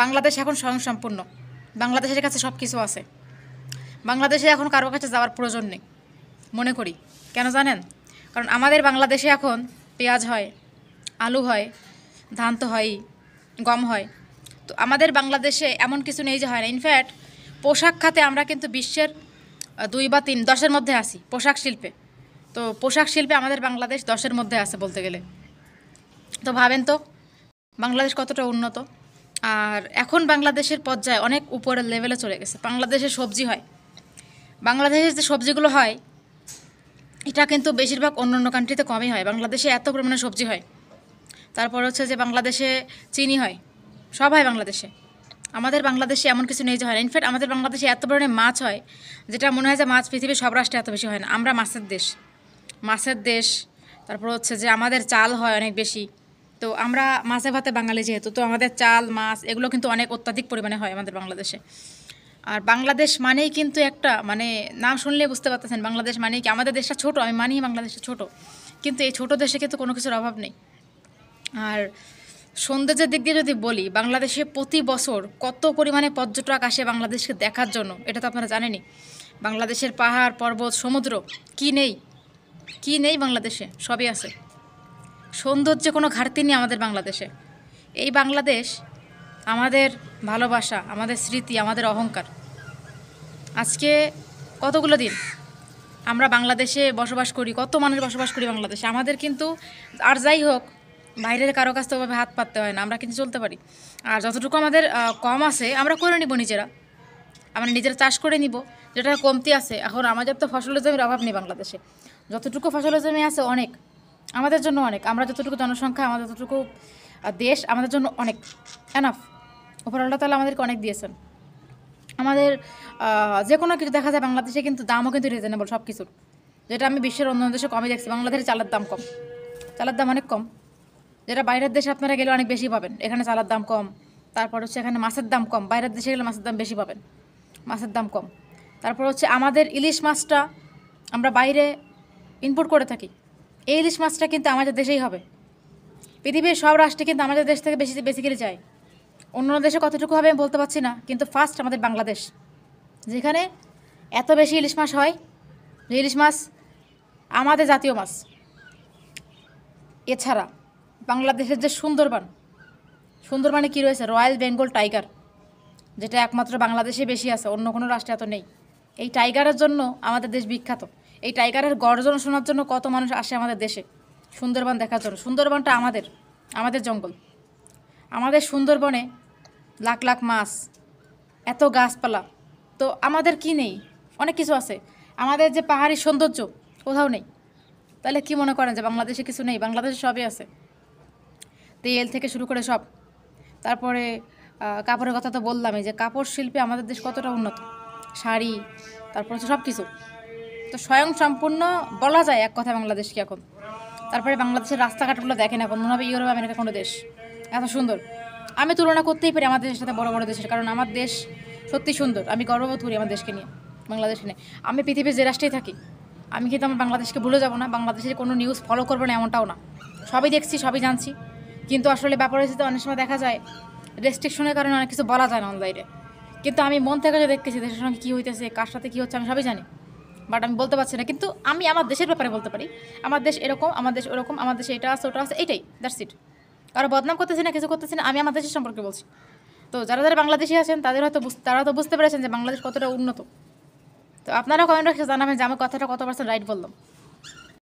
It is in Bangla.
বাংলাদেশ এখন স্বয়ংসম্পূর্ণ, বাংলাদেশের কাছে সব কিছু আছে। বাংলাদেশে এখন কারো কাছে যাওয়ার প্রয়োজন নেই মনে করি। কেন জানেন? কারণ আমাদের বাংলাদেশে এখন পেঁয়াজ হয়, আলু হয়, ধান তো হয়ই, গম হয়। তো আমাদের বাংলাদেশে এমন কিছু নেই যে হয় না। ইনফ্যাক্ট পোশাক খাতে আমরা কিন্তু বিশ্বের 2 বা 3, 10-এর মধ্যে আছি পোশাক শিল্পে। তো পোশাক শিল্পে আমাদের বাংলাদেশ 10-এর মধ্যে আছে বলতে গেলে। তো ভাবেন তো বাংলাদেশ কতটা উন্নত। আর এখন বাংলাদেশের পর্যায়ে অনেক উপরের লেভেলে চলে গেছে। বাংলাদেশে সবজি হয়, বাংলাদেশের যে সবজিগুলো হয় এটা কিন্তু বেশিরভাগ অন্য অন্য কান্ট্রিতে কমই হয়। বাংলাদেশে এত পরিমাণে সবজি হয়। তারপর হচ্ছে যে বাংলাদেশে চিনি হয়, সব হয় বাংলাদেশে। আমাদের বাংলাদেশে এমন কিছু নেই যে হয় না। ইনফ্যাক্ট আমাদের বাংলাদেশে এত পরিমাণে মাছ হয় যেটা মনে হয় যে মাছ পৃথিবীর সব রাষ্ট্রে এত বেশি হয় না। আমরা মাছের দেশ, মাছের দেশ। তারপর হচ্ছে যে আমাদের চাল হয় অনেক বেশি। তো আমরা মাছে ভাতে বাঙালি যেহেতু, তো আমাদের চাল মাছ এগুলো কিন্তু অনেক অত্যাধিক পরিমাণে হয় আমাদের বাংলাদেশে। আর বাংলাদেশ মানেই কিন্তু একটা মানে নাম শুনলে বুঝতে পারতেছেন বাংলাদেশ মানেই কি। আমাদের দেশটা ছোট, আমি মানি বাংলাদেশটা ছোট, কিন্তু এই ছোট দেশে কিন্তু কোনো কিছুর অভাব নেই। আর সৌন্দর্যের দিক দিয়ে যদি বলি, বাংলাদেশে প্রতি বছর কত পরিমাণে পর্যটক আসে বাংলাদেশকে দেখার জন্য, এটা তো আপনারা জানেনই। বাংলাদেশের পাহাড় পর্বত সমুদ্র কি নেই, কি নেই বাংলাদেশে? সবই আছে। সৌন্দর্যে কোনো ঘাটতি নেই আমাদের বাংলাদেশে। এই বাংলাদেশ আমাদের ভালোবাসা, আমাদের স্মৃতি, আমাদের অহংকার। আজকে কতগুলো দিন আমরা বাংলাদেশে বসবাস করি, কত মানুষ বসবাস করি বাংলাদেশে। আমাদের কিন্তু আর যাই হোক বাইরের কারো কাছ থেকে ওভাবে হাত পাততে হয় না, আমরা কিন্তু চলতে পারি। আর যতটুকু আমাদের কম আছে আমরা করে নিব নিজেরা, আমরা নিজেরা চাষ করে নিব। যেটা কমতি আছে, এখন আমাদের তো ফসলের জমির অভাব নেই বাংলাদেশে। যতটুকু ফসলের জমি আছে অনেক, আমাদের জন্য অনেক। আমরা যতটুকু জনসংখ্যা, আমাদের যতটুকু দেশ আমাদের জন্য অনেক এনাফ। ওপর আল্লাহ তাআলা আমাদেরকে অনেক দিয়েছেন। আমাদের যে কোনো কিছু দেখা যায় বাংলাদেশে কিন্তু দামও কিন্তু রিজনেবল সব কিছুর, যেটা আমি বিশ্বের অন্য দেশে কমই দেখছি। বাংলাদেশে চালের দাম কম, চালের দাম অনেক কম। যেটা বাইরের দেশে আপনারা গেলে অনেক বেশি পাবেন, এখানে চালের দাম কম। তারপর হচ্ছে এখানে মাছের দাম কম, বাইরের দেশে গেলে মাছের দাম বেশি পাবেন, মাছের দাম কম। তারপর হচ্ছে আমাদের ইলিশ মাছটা আমরা বাইরে ইম্পোর্ট করে থাকি, এই ইলিশ মাছটা কিন্তু আমাদের দেশেই হবে। পৃথিবীর সব রাষ্ট্রে কিন্তু আমাদের দেশ থেকে বেশি বেসিক্যালি যায়। অন্য দেশে কতটুকু হবে আমি বলতে পারছি না, কিন্তু ফার্স্ট আমাদের বাংলাদেশ, যেখানে এত বেশি ইলিশ মাছ হয়। যে ইলিশ মাছ আমাদের জাতীয় মাছ। এছাড়া বাংলাদেশের যে সুন্দরবন, সুন্দরবনে কী রয়েছে? রয়্যাল বেঙ্গল টাইগার, যেটা একমাত্র বাংলাদেশে বেশি আছে, অন্য কোনো রাষ্ট্রে এত নেই। এই টাইগারের জন্য আমাদের দেশ বিখ্যাত। এই টাইগারের গর্জন শোনার জন্য কত মানুষ আসে আমাদের দেশে, সুন্দরবন দেখার জন্য। সুন্দরবনটা আমাদের, আমাদের জঙ্গল। আমাদের সুন্দরবনে লাখ লাখ মাছ, এত গাছপালা। তো আমাদের কি নেই? অনেক কিছু আছে। আমাদের যে পাহাড়ি সৌন্দর্য কোথাও নেই। তাহলে কি মনে করেন যে বাংলাদেশে কিছু নেই? বাংলাদেশে সবই আছে, তেল থেকে শুরু করে সব। তারপরে কাপড়ের কথা তো বললামই, যে কাপড় শিল্পে আমাদের দেশ কতটা উন্নত, শাড়ি, তারপর হচ্ছে সব কিছু। তো স্বয়ংসম্পূর্ণ বলা যায় এক কথায় বাংলাদেশকে এখন। তারপরে বাংলাদেশের রাস্তাঘাটগুলো দেখেন এখন মনে হবে ইউরোপ আমেরিকা কোনো দেশ, এত সুন্দর। আমি তুলনা করতেই পারি আমাদের দেশের সাথে বড় বড় দেশের, কারণ আমার দেশ সত্যি সুন্দর। আমি গর্ববোধ করি আমার দেশকে নিয়ে, বাংলাদেশকে নিয়ে। আমি পৃথিবীর যে রাষ্ট্রেই থাকি, আমি কিন্তু আমার বাংলাদেশকে ভুলে যাব না, বাংলাদেশের কোনো নিউজ ফলো করবো না এমনটাও না। সবই দেখছি, সবই জানছি, কিন্তু আসলে ব্যাপার হচ্ছে অনেক সময় দেখা যায় রেস্ট্রিকশনের কারণে অনেক কিছু বলা যায় না অনলাইনে। কিন্তু আমি মন থেকে যে দেখতেছি দেশের সঙ্গে কী হইতেছে, কার সাথে কী হচ্ছে আমি সবই জানি, বাট আমি বলতে পারছি না। কিন্তু আমি আমার দেশের ব্যাপারে বলতে পারি, আমার দেশ এরকম, আমার দেশ ওরকম, আমার দেশে এটা আছে ওটা আছে, এটাই, দ্যাটস ইট। কারো বদনাম করতেছি না, কিছু করতেছি না, আমি আমার দেশের সম্পর্কে বলছি। তো যারা যারা বাংলাদেশি আছেন তাদের হয়তো তারা তো বুঝতে পেরেছেন যে বাংলাদেশ কতটা উন্নত। তো আপনারা কমেন্ট বক্সে জানাবেন যে আমার কথাটা কত পার্সেন্ট রাইট বললাম।